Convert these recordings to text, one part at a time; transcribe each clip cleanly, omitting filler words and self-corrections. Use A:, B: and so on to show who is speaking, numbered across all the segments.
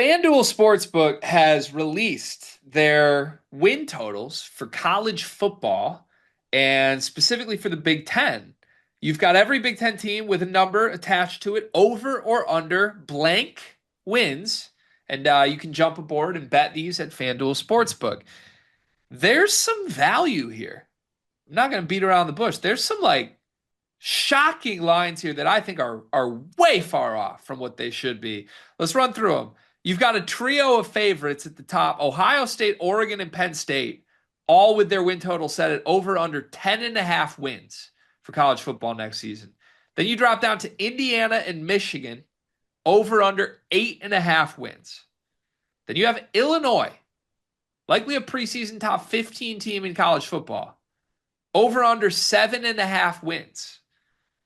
A: FanDuel Sportsbook has released their win totals for college football and specifically for the Big Ten. You've got every Big Ten team with a number attached to it, over or under blank wins. And you can jump aboard and bet these at FanDuel Sportsbook. There's some value here. I'm not going to beat around the bush. There's some shocking lines here that I think are way far off from what they should be. Let's run through them. You've got a trio of favorites at the top: Ohio State, Oregon, and Penn State, all with their win total set at over under 10.5 wins for college football next season. Then you drop down to Indiana and Michigan, over under 8.5 wins. Then you have Illinois, likely a preseason top 15 team in college football, over under 7.5 wins.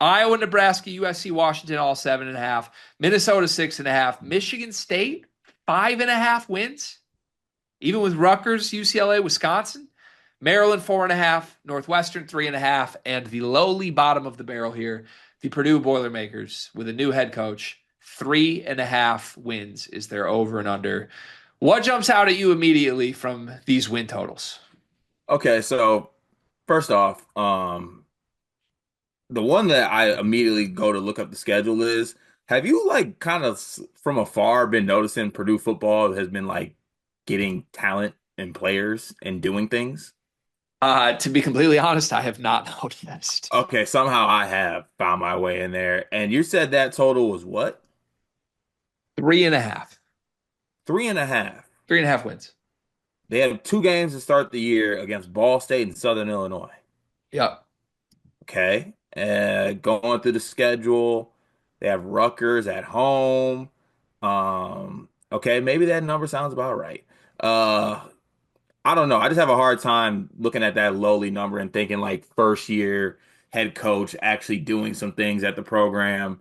A: Iowa, Nebraska, USC, Washington, all 7.5. Minnesota, 6.5. Michigan State, 5.5 wins. Even with Rutgers, UCLA, Wisconsin. Maryland, 4.5. Northwestern, 3.5. And the lowly bottom of the barrel here, the Purdue Boilermakers, with a new head coach, 3.5 wins is their over and under. What jumps out at you immediately from these win totals?
B: Okay, so first off, the one that I immediately go to look up the schedule is, have you kind of from afar been noticing Purdue football has been getting talent and players and doing things?
A: To be completely honest, I have not noticed.
B: Okay, somehow I have found my way in there. And you said that total was what?
A: 3.5.
B: Three and a half.
A: 3.5 wins.
B: They had two games to start the year against Ball State and Southern Illinois.
A: Yep.
B: Okay. Going through the schedule, they have Rutgers at home. Okay, maybe that number sounds about right. Uh, I don't know. I just have a hard time looking at that lowly number and thinking first year head coach actually doing some things at the program,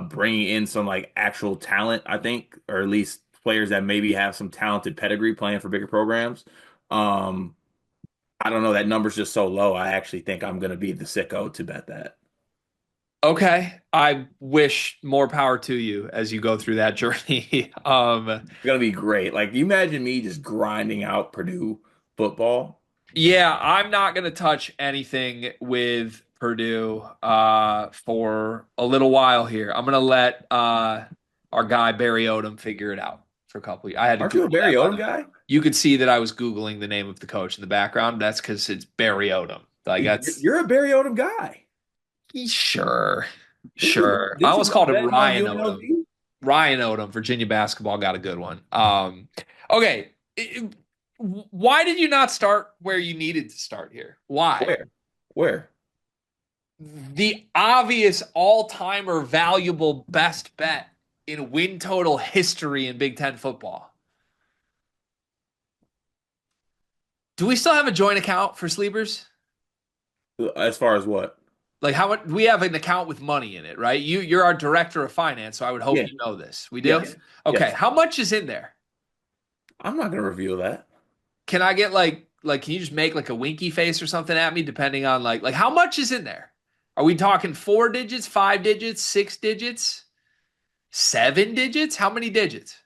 B: bringing in some actual talent, I think, or at least players that maybe have some talented pedigree playing for bigger programs. Um, I don't know. That number's just so low. I actually think I'm going to be the sicko to bet that.
A: Okay. I wish more power to you as you go through that journey.
B: It's going to be great. You imagine me just grinding out Purdue football.
A: Yeah, I'm not going to touch anything with Purdue for a little while here. I'm going to let our guy Barry Odom figure it out for a couple of years. I had to
B: Aren't you a
A: Google
B: Barry
A: that, by the
B: Odom
A: way.
B: guy?
A: You could see that I was Googling the name of the coach in the background. That's because it's Barry Odom. That's
B: You're a Barry Odom guy.
A: sure.
B: Didn't you
A: Sure. I
B: didn't you
A: almost
B: love
A: called him
B: betting on
A: Ryan Odom.
B: UNLV?
A: Ryan Odom, Virginia basketball got a good one. Okay. Why did you not start where you needed to start here? Why?
B: Where? Where?
A: The obvious all-timer valuable best bet in win total history in Big Ten football. Do we still have a joint account for Sleepers?
B: As far as what?
A: Like how much we have an account with money in it, right? You're our director of finance, so I would hope
B: Yeah.
A: you know this. We do?
B: Yes.
A: Okay,
B: Yes.
A: how much is in there?
B: I'm not gonna reveal that.
A: Can I get can you just make like a winky face or something at me depending on like how much is in there? Are we talking 4 digits, 5 digits, 6 digits, 7 digits? How many digits?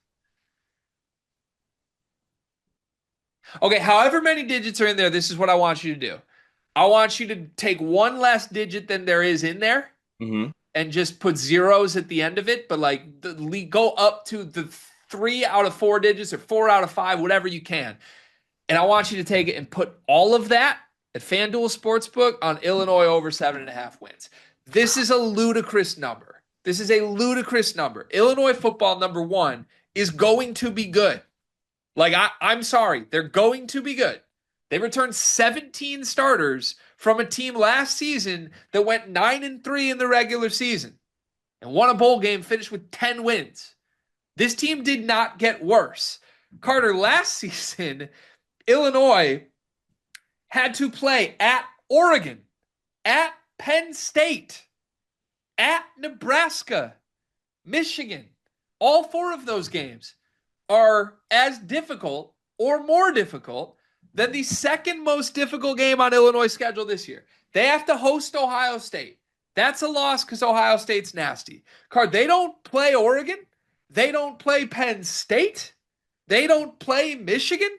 A: Okay, however many digits are in there, this is what I want you to do. I want you to take one less digit than there is in there
B: Hmm.
A: and just put zeros at the end of it, but go up to the 3 out of 4 digits or 4 out of 5, whatever you can. And I want you to take it and put all of that at FanDuel Sportsbook on Illinois over 7.5 wins. This is a ludicrous number. This is a ludicrous number. Illinois football, number one, is going to be good. I'm sorry, they're going to be good. They returned 17 starters from a team last season that went 9-3 in the regular season and won a bowl game, finished with 10 wins. This team did not get worse. Carter, last season, Illinois had to play at Oregon, at Penn State, at Nebraska, Michigan. All four of those games are as difficult or more difficult than the second most difficult game on Illinois' schedule this year. They have to host Ohio State. That's a loss because Ohio State's nasty. Card, they don't play Oregon. They don't play Penn State. They don't play Michigan.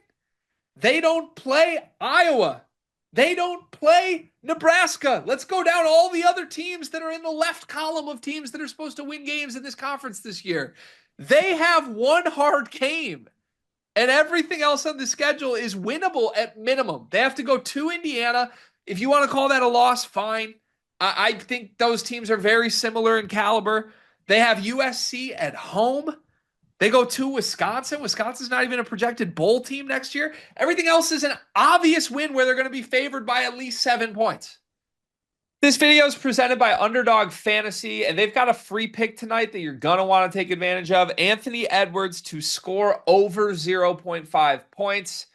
A: They don't play Iowa. They don't play Nebraska. Let's go down all the other teams that are in the left column of teams that are supposed to win games in this conference this year. They have one hard game, and everything else on the schedule is winnable at minimum. They have to go to Indiana. If you want to call that a loss, fine. I think those teams are very similar in caliber. They have USC at home. They go to Wisconsin. Wisconsin's not even a projected bowl team next year. Everything else is an obvious win where they're going to be favored by at least 7 points. This video is presented by Underdog Fantasy, and they've got a free pick tonight that you're going to want to take advantage of. Anthony Edwards to score over 0.5 points.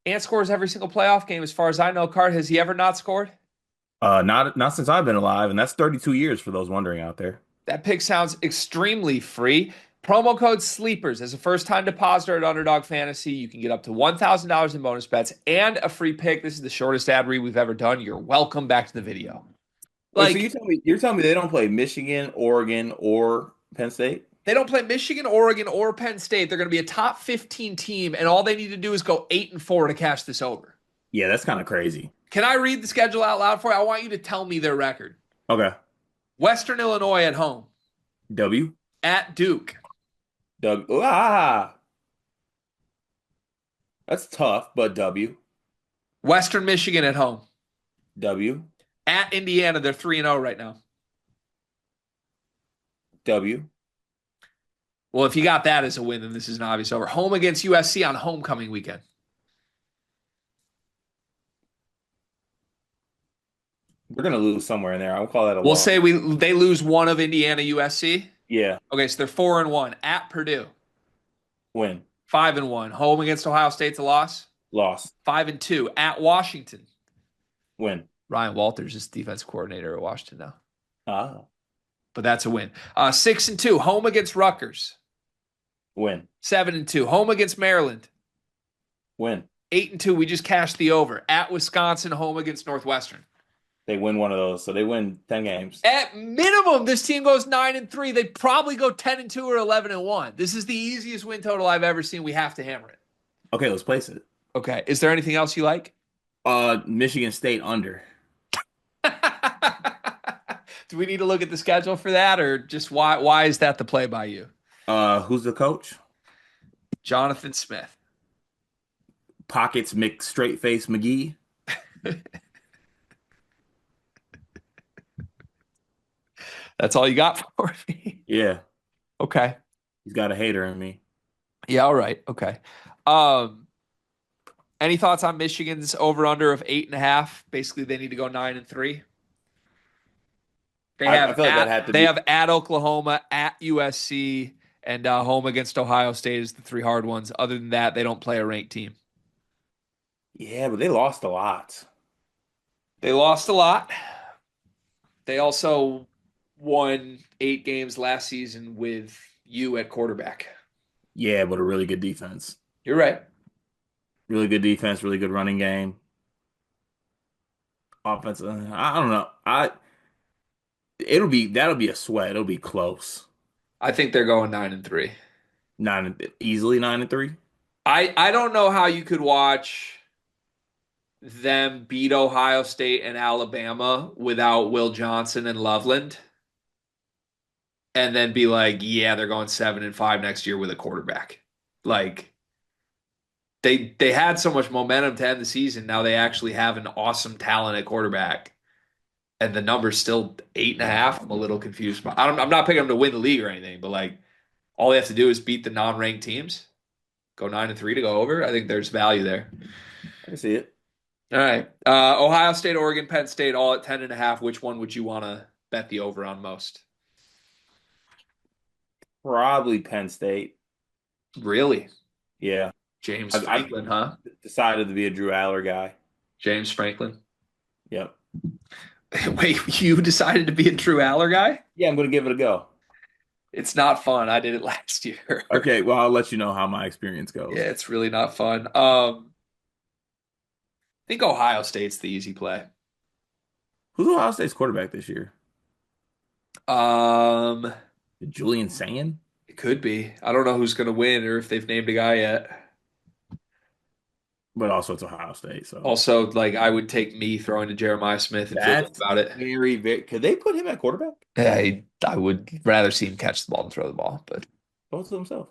A: Ant scores every single playoff game, as far as I know. Card, has he ever not scored?
B: Not since I've been alive, and that's 32 years for those wondering out there.
A: That pick sounds extremely free. Promo code SLEEPERS as a first-time depositor at Underdog Fantasy. You can get up to $1,000 in bonus bets and a free pick. This is the shortest ad read we've ever done. You're welcome back to the video.
B: Wait, so
A: Like,
B: you're telling me they don't play Michigan, Oregon, or Penn State?
A: they don't play Michigan, Oregon, or Penn State. They're going to be a top 15 team, and all they need to do is go 8-4 to cash this over.
B: Yeah, that's kind of crazy.
A: Can I read the schedule out loud for you? I want you to tell me their record.
B: Okay.
A: Western Illinois at home.
B: W.
A: At Duke.
B: W. That's tough, but W.
A: Western Michigan at home.
B: W.
A: At Indiana, they're 3-0 right now.
B: W.
A: Well, if you got that as a win, then this is an obvious over. Home against USC on homecoming weekend.
B: We're gonna lose somewhere in there. I'll call that a
A: We'll
B: loss.
A: say they lose one of Indiana USC.
B: Yeah.
A: Okay, so they're 4-1 at Purdue.
B: Win.
A: 5-1. Home against Ohio State's a loss.
B: Loss.
A: 5-2 at Washington.
B: Win.
A: Ryan Walters is defensive coordinator at Washington now,
B: Ah.
A: but that's a win. 6-2 home against Rutgers.
B: Win.
A: 7-2 home against Maryland.
B: Win.
A: 8-2. We just cashed the over at Wisconsin. Home against Northwestern.
B: They win one of those, so they win 10 games.
A: At minimum, this team goes 9-3. They probably go 10-2 or 11-1. This is the easiest win total I've ever seen. We have to hammer it.
B: Okay, let's place it.
A: Okay. Is there anything else you like?
B: Michigan State under.
A: Do we need to look at the schedule for that, or just why is that the play by you?
B: Who's the coach?
A: Jonathan Smith.
B: Pockets Straight Face McGee.
A: That's all you got for me?
B: Yeah,
A: Okay.
B: he's got a hater in me.
A: Yeah, all right. Okay. Um, any thoughts on Michigan's over under of 8.5? Basically, they need to go 9-3.
B: I feel like that had to
A: They
B: be.
A: have at Oklahoma, at USC, and home against Ohio State is the three hard ones. Other than that, they don't play a ranked team.
B: Yeah, but they lost a lot.
A: They lost a lot. They also won 8 games last season with you at quarterback.
B: Yeah, but a really good defense.
A: You're right.
B: Really good defense, really good running game. Offense, I don't know. That'll be a sweat. It'll be close.
A: I think they're going 9-3.
B: Easily 9-3.
A: I don't know how you could watch them beat Ohio State and Alabama without Will Johnson and Loveland and then be like, yeah, they're going 7-5 next year with a quarterback. Like they had so much momentum to end the season. Now they actually have an awesome talent at quarterback. And the number's still 8.5. I'm a little confused. I'm not picking them to win the league or anything, but like all they have to do is beat the non-ranked teams, go 9-3 to go over. I think there's value there.
B: I can see it.
A: All right. Ohio State, Oregon, Penn State, all at 10.5. Which one would you want to bet the over on most?
B: Probably Penn State.
A: Really?
B: Yeah.
A: James
B: I
A: Franklin, huh?
B: decided to be a Drew Aller guy.
A: James Franklin.
B: Yep.
A: Wait, you decided to be a Drew Aller guy?
B: Yeah, I'm going to give it a go.
A: It's not fun. I did it last year.
B: Okay, well, I'll let you know how my experience goes.
A: Yeah, it's really not fun. I think Ohio State's the easy play.
B: Who's Ohio State's quarterback this year?
A: Um,
B: Julian Sand?
A: It could be. I don't know who's going to win or if they've named a guy yet.
B: But also it's Ohio State, so
A: Also, like I would take me throwing to Jeremiah Smith and feel good
B: that's
A: about it.
B: very. Could they put him at quarterback?
A: I would rather see him catch the ball than throw the ball, but
B: Both of themselves.